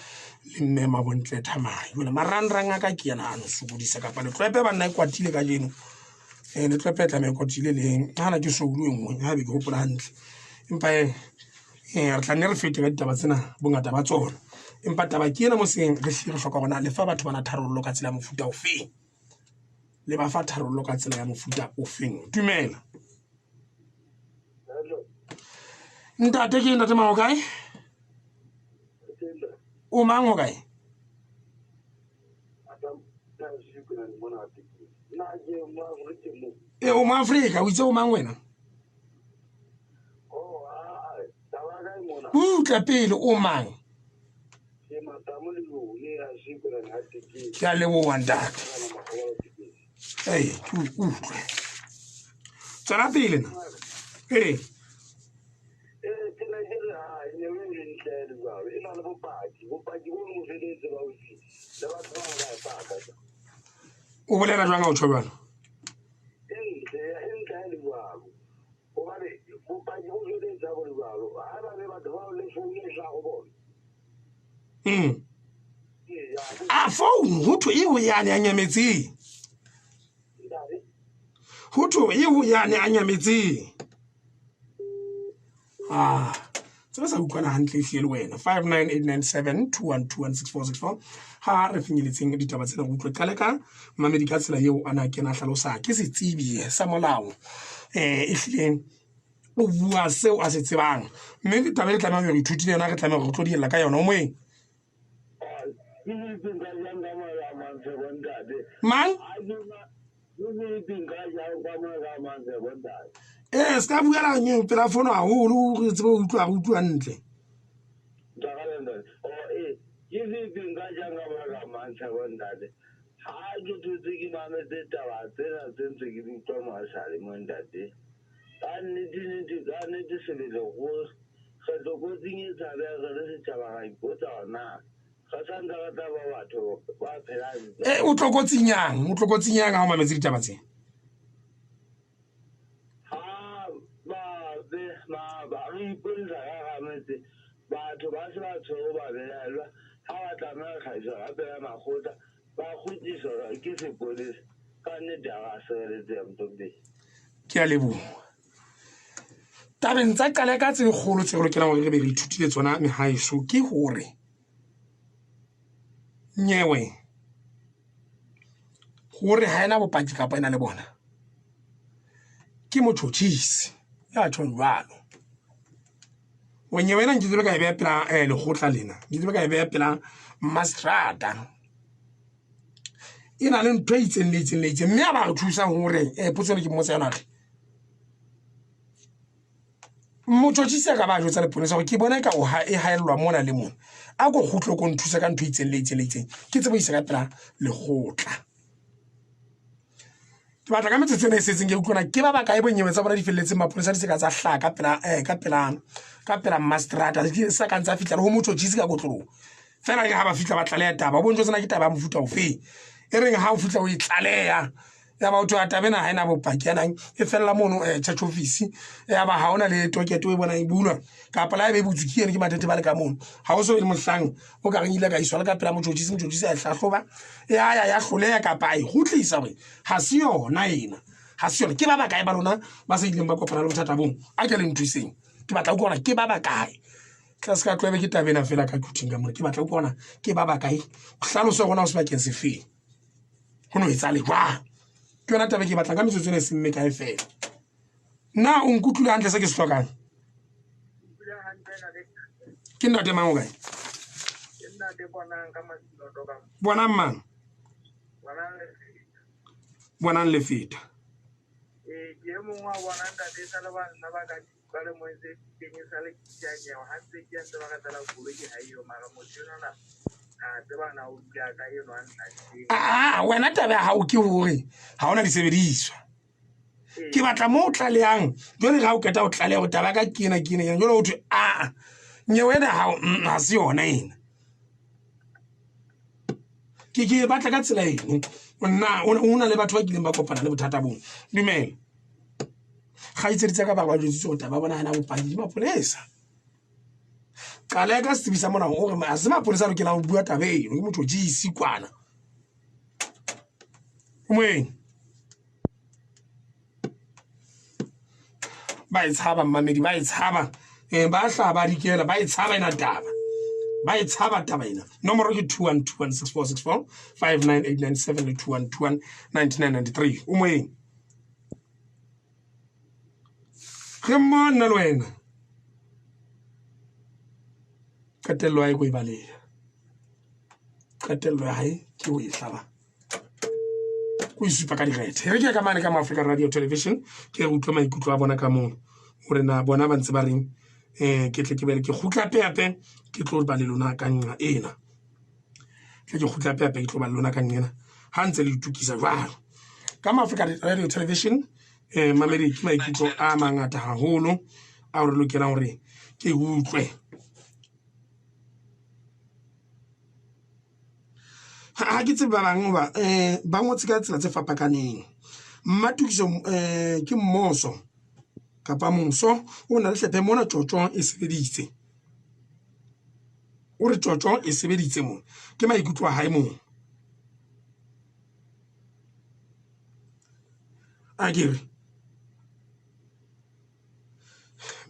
le mme mabontle thamai jole maranrang a ka ke yana ano sokodisa ka pale tloepe ba nna e kwatile ka jeno le tloepe tla me kwatile le hana ke soulu e nngwe ha be ke hopola hantle empa re tla nne re fete ka ditaba tsena bongata ba tsona empa taba ke ena mo seng re hloka gona le fa batho bana tharollo ka tsela mofuta o feng le ba fa tharollo ka tsela ya mofuta o feng dumela ntate ke ntate mao kae o mang ho kae o mo Afrika o itse o mang wena tla pele o mang ke a leboha ntate ke utlwe tsala pele na o bolela jwang ga o tjho jwalo a phone ho thwe e ho yane a nyametseng ho thwe e ho yane a nyametseng tseba sa utlwana hantle e le wena 5989721216464 ha re finyeletseng ditaba tsena go utlwe qale ka mamedi ka tsela eo ana kena hlalosa ke setsebi sa molao e hlileng o bua seo a se tsebang mme ditaba le tlameha re ithutile yona re tlameha go tlo diela ka yona o moeng mang ska buela nye pela fono haholo re tsebe o utlwa ntle o tlokotsinyang ha o mametse ditaba tsena batho ba se ba tshwere ba belelwa ha ba tlameha kgaisa gape ya makgotla ba kgutliswa ke sepolesa ka nnete a ga sireletsega motopedi ke a leboha tabeng tsa qala ka tse kgolo tse lokelang gore re be re ithutile tsona mehaeso ke hore nyewe hore ha ena bopaki kapa ena le bona ke motjhotjhisi ya tshwang jwalo o nyewe ena ke dilo ka e beya pela lekgotla lena ke dilo ka e beya pela mastrata ina le ntho e itseng le itseng le itseng mme a ba re thusa hore potso ke mmotsa yona re motjhotjhisi ka ba jotsa leponesa gore ke bona ka o ha e haellwa mona le mona a go khutlo go nthusa ka ntho e itseng le itseng le itseng ke tsebo isa ka pela lekgotla ke batla ka metsotso e setseng ke utlwana ke ba ba kae bonyewe tsa bona di felletseng maponesa di se ka tsa hlaka ka pela mastrata di sa ka ntsa fitla ho motjhotjhisi ka gotlolo fela ke ha ba fitla ba tlaleya taba bo ntse tsena ke taba ya mofuta ofe e reng ha o fitla o itlaleya ya ba o twa tabena ha ina bopaki yanang e fella mono church office ya ba ha ona le toketo e bona e bulwa ka pala e be butsukiene ke matete ba le ka mono ha o so e mohlang o ka rengile ka iswa le ka pela motjhotjhisi a hlahloba ya hloleya ka pai go tlisa we ha se yona ena ha se yona ke ba ba kae ba lona ba se ileng ba kopana le bothata bong a ke le nthuseng ke batla go bona ke ba ba kae class ka tlwebe ke tabena fela ka kuting ka mo ke batla go bona ke ba ba kae hlaloso gona o se ba ke se fe go no etsa le jwa ke yona tabe ke batla ka metsotso ne se mme kae fela na o nkutlule hantle se ke se hlokang ke ntate mang o kae bonang mang bonang le feta ke mongwe wa bona ntate sa le bana ba ka ba le moetse ke ne sa le kitanyeo ha se ke ntse ba ka tsala kulo ke ha iyo mara motsena a tseba na o dula ka eno a nna wena tabe ya hao ke hore ha ona disebediswa ke batla mo o tlaleyang jole ga o keta o tlaleya go taba ka kena yang jole o thwe nyewena ha se yona ena ke batla ka tsela eno nna o na le batho ba kileng ba kopana le bothata bong dumela ga itseditse ka ba ba jotse go taba bona hana bopaki di maponesa qala ka sibisa mona o re ma se maponesa lo ke la go bua tabe eno ke motho jisi kwana umeng ba itshaba mamedi ba itshaba ba hlaba dikela ba itshaba ina taba ba itshaba taba ina nomoro ke 21216464 59897 le 21219993 umeng ge monna le wena katello ya go ibalea katello ya hae ke o e hlaba go isupa ka direthe re ke ka mane ka Africa Radio Television ke utlwa maikutlo a bona ka mono gore na bona ba ntse ba reng ke tle ke bele ke khutla peape ke tlo ba le lona ka nna ena ke khutla peape ke tlo ba le lona ka nna ha ntse le itukisa jwalo ka Africa Radio Television mamedi ke maikutlo a mangata haholo a re lokela hore ke utlwe ha ke tseba bang ba ngotse ka tsela tse fapakaneng mmatukiso ke mmoso kapa monso o na le hlepe mona tjotjo e sebeditse o re tjotjo e sebeditse mo ke maikutlo a hae mo a kere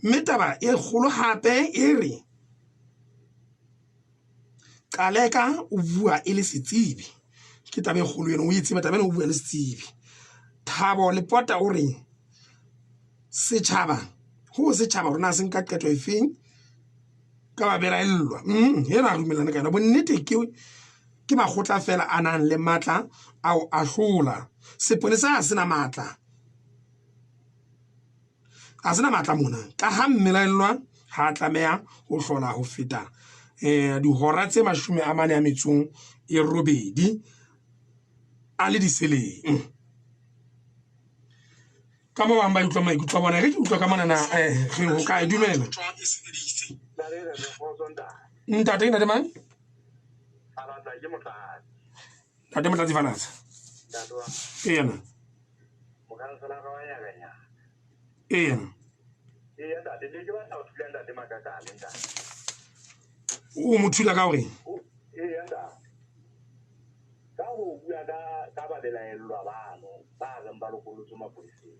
metaba e kgolo hape e re kaleka o bua e le setsebi ke tabe kgolo yena o itseba tabe o bua le setsebi Thabo le pota o re setšhaba go setšhaba rona se nka qeto efeng ka ba belaellwa yena a rumelana ka yona bonnete ke makgotla fela a nang le matla ao a hlola seponesa a sena matla mona ka ha mmelaellwa ha tlameha ho hlola ho feta dihora tse 48 a le diseleng ka mo ba utlwa maikutlo a bona re ke utlwa ka mona na Khiro ka dumela ntate ina de mang ntate motlatsi falatsa ena ena o mo thula ka hore ka ho bua ka ba belaellwa bano ba reng ba lokolotse mapoliseng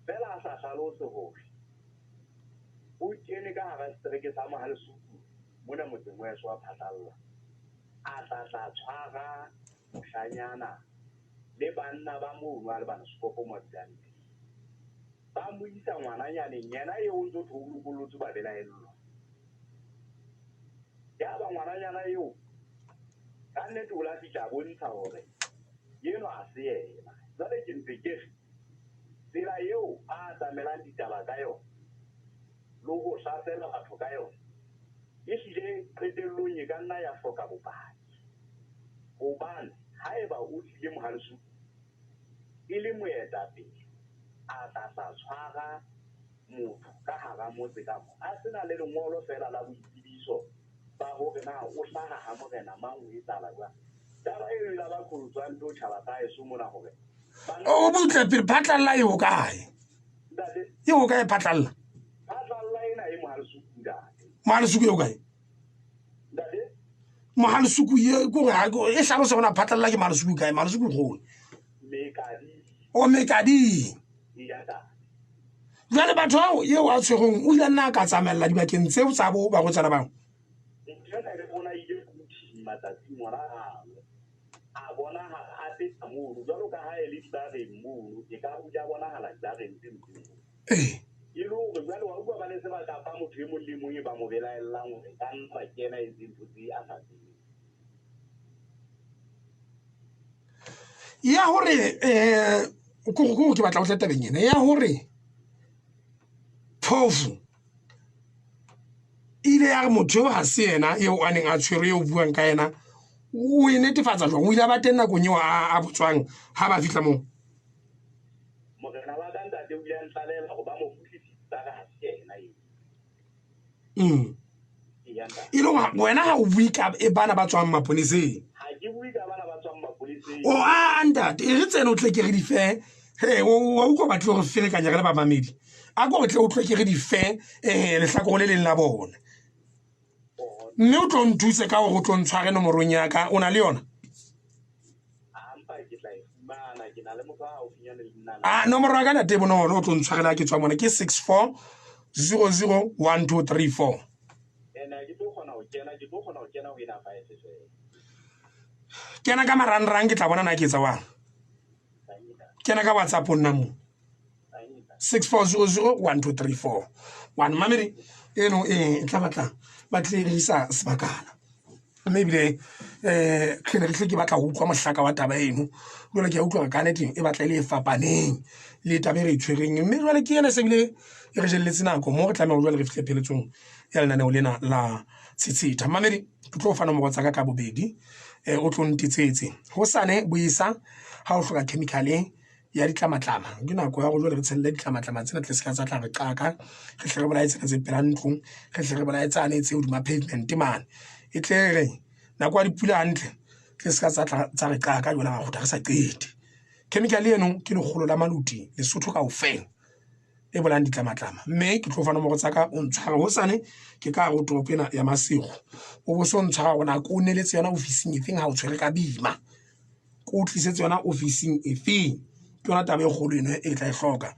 fela a sa hlalose hore o kene ka hara setereke sa Mahalsuku mona motseng wa Eso wa Phatlalla a tla tshwara moshanyana le banna ba mono a le bana sekopo mo tsanti ba mo isa ngwananyaneng yena eo ntse ho lokolotse ba belaellwa ya ba ngwananyana eo ka nnete o la fihla bontsha hore yeno a se yena jwale ke ntse ke tsela eo a tsamelang ditaba ka yona le ho hlasela batho ka yona e hlile qetellong e ka nna ya hloka bopaki hobane haeba o tlile Mahalsuku e le moetapele a tla tshwara motho ka hara motse ka mo a sena le lengolo fela la boitsebiso ba hore na o hlaha ha morena mang o etsahala jwang taba e la ba khulutswang to tjhaba ka eso mona hore o butle pele Phatlalla e ho kae e ho kae Phatlalla ena e Mahalsuku ntate Mahalsuku e ho kae Mahalsuku ye go ga e hlalosa bona Phatlalla ke Mahalsuku kae Mahalsuku go mekadi o mekadi ya ta jwale batho hao eo a tshwereng o ile nna ka tsamella dibakeng tseo tsa bo ba go tsana bang matsatsi ngwana a bona a feta mono jwalo ka ha e le dibareng mono e ka buja bonahala dibareng tse ntse e le hore jwale wa utlwa ba le sebaka fa motho e mong le mong e ba mo belaellang hore ka nna kena e dintho tse a sa tsebe ya hore ko ke batla go tleta benyena ya hore phofu ile ya re motho ha se yena eo a neng a tshwere eo buang ka yena o e netefatsa jwang o ile ba teng nakong eo a botswang ha ba fihla moo morena wa ka ntate o ile a ntlalela go ba mo futlisitsa ka ha se yena eo e le wena ha o bue ka e bana ba tswang maponeseng ha ke bue ka bana ba tswang maponeseng o a ntate e re tsena o tle ke re di fe wa utlwa batle gore ferekanya re le ba mamedi a go tle o tle ke re di fe lehlakong le leng la bona mme o tlo nthuse ka gore o tlo ntshware nomorong ya ka o na le yona nomoro ya ka ntate bonolo o tlo ntshwarela ke tswa mona ke 64 00 1234 kena ka marangrang ke tla bona na ke etsa wang kena ka WhatsApp nna mo 6400 1234 one mamedi eno tla batla ba tle re isa sebakana maybe tlhele re tle ke batla go utlwa mohlaka wa taba eno jwale ke a utlwa ka nete e batla ile e fapaneng le tabe re tshwereng mme jwale ke ena se bile e re jelletse nako mo re tlameha jwale re fihle pheletsong ya lenaneo lena la Ts'ets'etha mamedi ke tlo fana mo tsa ka bobedi o tlo ntitsetse ho sane buisa ha o hloka chemicale ya ditlamatlama ke nako ya go jwale re tshelle ditlamatlama tsena tle se ka tsa tla re qaka re hle re bolaetsana tse pela ntlong re hle re bolaetsane tse hodima pavement man e tle re nako ya dipula hantle tle se ka tsa re qaka jwale ga go tla re sa qete chemical eno ke legolo la maluti Lesotho kaofela e bolang ditlamatlama mme ke tlo fana mo go tsaka o ntshwara ho sane ke ka go toropo ena ya Masego o bo so ntshwara gona ko neletse yona officing efeng ha o tshwere ka bima ko tlisetse yona officing efeng ke yona taba e kgolo eno e tla e hloka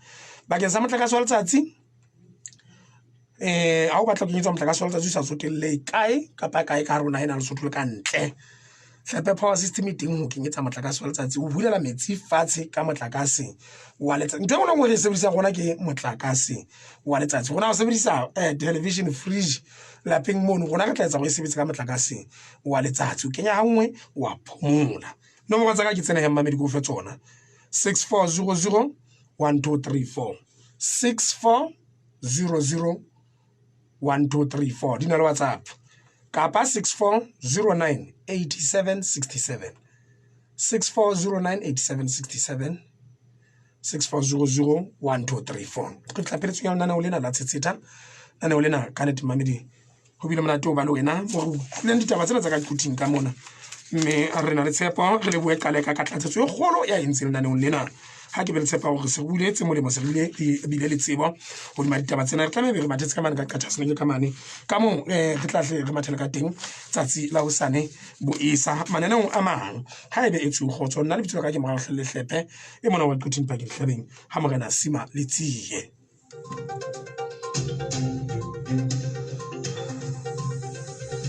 bakeng sa motlakase wa letsatsi ha o batla go kenyetsa motlakase wa letsatsi o sa tsotelle kae kapa kae ka rona ena Lesotho le ka ntle hlape power system e teng ho kenyetsa motlakase wa letsatsi o bulela metsi fatshe ka motlakase wa letsatsi ntho engwe re sebedisa gona ke motlakase wa letsatsi gona o sebedisa television fridge lapeng mono gona re tla etsa go e sebetsa ka motlakase wa letsatsi o kenya hangwe wa phomola nomoro tsa ka ke tsena ya mamedi go fe tsona 6400 1234 6400 1234 di na le WhatsApp kapa 6409 8767 6409 8767 6400 1234 ke tla pele tsenya nana o lena la Ts'ets'etha nana o lena ka nete mamedi ho bile monate o ba le wena mo le ditaba tsena tsa ka kuting ka mona mme re na le tshepo re le bue ka le ka tlatsetso e kgolo ya entseng nana o lena ha ke be le tshepa hore se buletse molemo se bile le tsebo ho di ditaba tsena re tlameha re mathetse ka mane ka qatha ka mane ka mo re tlahle re mathele ka teng tsatsi la hosane bo isa mananeng a mang ha ebe etsu khotso nna le bitso ka ke mo hlele hlepe e mona wa qutini pa ke hlabeng ha morena sima le tsiye